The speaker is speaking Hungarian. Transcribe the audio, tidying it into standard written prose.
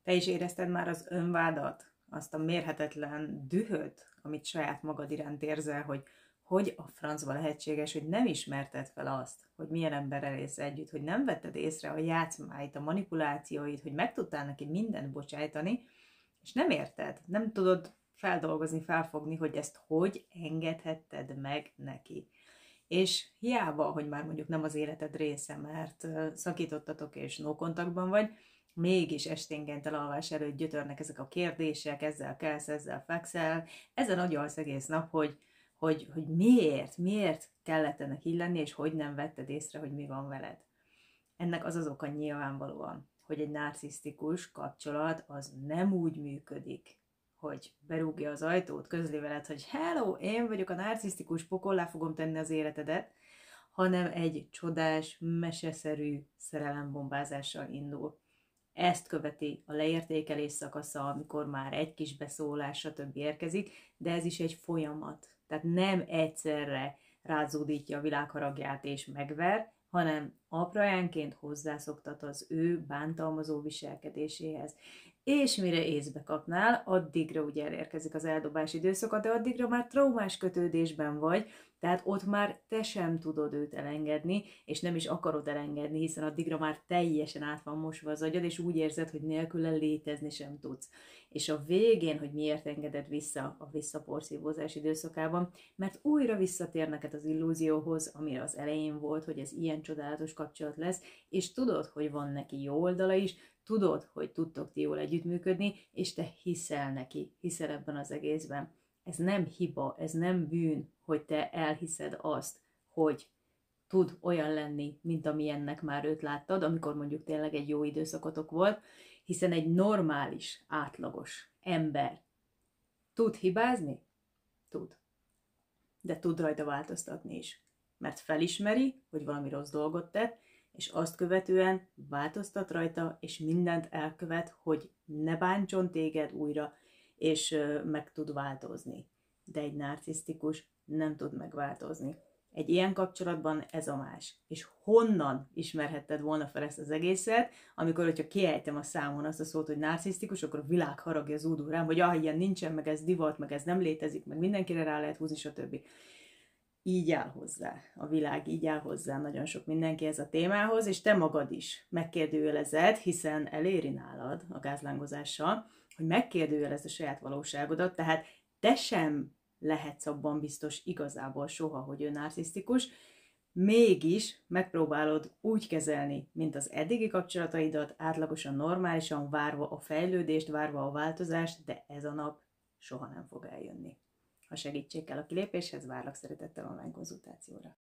Te is érezted már az önvádat, azt a mérhetetlen dühöt, amit saját magad iránt érzel, hogy a francba lehetséges, hogy nem ismerted fel azt, hogy milyen emberrel élsz együtt, hogy nem vetted észre a játszmáit, a manipulációit, hogy meg tudtál neki mindent bocsájtani, és nem érted, nem tudod feldolgozni, felfogni, hogy ezt hogy engedhetted meg neki. És hiába, hogy már mondjuk nem az életed része, mert szakítottatok és no kontaktban vagy, mégis esténként elalvás előtt gyötörnek ezek a kérdések, ezzel kelsz, ezzel fekszel, ezen agyalsz egész nap, hogy miért kellett ennek így lenni, és hogy nem vetted észre, hogy mi van veled. Ennek az az oka nyilvánvalóan, hogy egy narcisztikus kapcsolat az nem úgy működik, hogy berúgja az ajtót, közli veled, hogy hello, én vagyok a narcisztikus, pokollá fogom tenni az életedet, hanem egy csodás, meseszerű szerelembombázással indul. Ezt követi a leértékelés szakasza, amikor már egy kis beszólás, stb. Érkezik, de ez is egy folyamat. Tehát nem egyszerre rázódítja a világ haragját és megver, hanem aprajánként hozzászoktat az ő bántalmazó viselkedéséhez. És mire észbe kapnál, addigra ugye elérkezik az eldobás időszaka, de addigra már traumás kötődésben vagy, tehát ott már te sem tudod őt elengedni, és nem is akarod elengedni, hiszen addigra már teljesen át van mosva az agyad, és úgy érzed, hogy nélküle létezni sem tudsz. És a végén, hogy miért engeded vissza a visszaporszívózás időszakában, mert újra visszatér neked az illúzióhoz, amire az elején volt, hogy ez ilyen csodálatos kapcsolat lesz, és tudod, hogy van neki jó oldala is, tudod, hogy tudtok ti jól együttműködni, és te hiszel neki, hiszel ebben az egészben. Ez nem hiba, ez nem bűn, hogy te elhiszed azt, hogy tud olyan lenni, mint amilyennek már őt láttad, amikor mondjuk tényleg egy jó időszakotok volt, hiszen egy normális, átlagos ember tud hibázni? Tud. De tud rajta változtatni is. Mert felismeri, hogy valami rossz dolgot tett, és azt követően változtat rajta, és mindent elkövet, hogy ne bántson téged újra, és meg tud változni. De egy narcisztikus nem tud megváltozni. Egy ilyen kapcsolatban ez a más. És honnan ismerhetted volna fel ezt az egészet, amikor, hogyha kiejtem a számon azt a szót, hogy narcisztikus, akkor a világ haragja zúdul rám, hogy ilyen nincsen, meg ez divat, meg ez nem létezik, meg mindenkire rá lehet húzni, stb. Így áll hozzá. A világ így áll hozzá nagyon sok mindenki ez a témához, és te magad is megkérdőjelezed, hiszen eléri nálad a gázlángozással, hogy megkérdőjelezd a saját valóságodat, tehát te sem lehetsz abban biztos igazából soha, hogy ő narcisztikus, mégis megpróbálod úgy kezelni, mint az eddigi kapcsolataidat, átlagosan, normálisan, várva a fejlődést, várva a változást, de ez a nap soha nem fog eljönni. Ha segítség kell a kilépéshez, várlak szeretettel online konzultációra.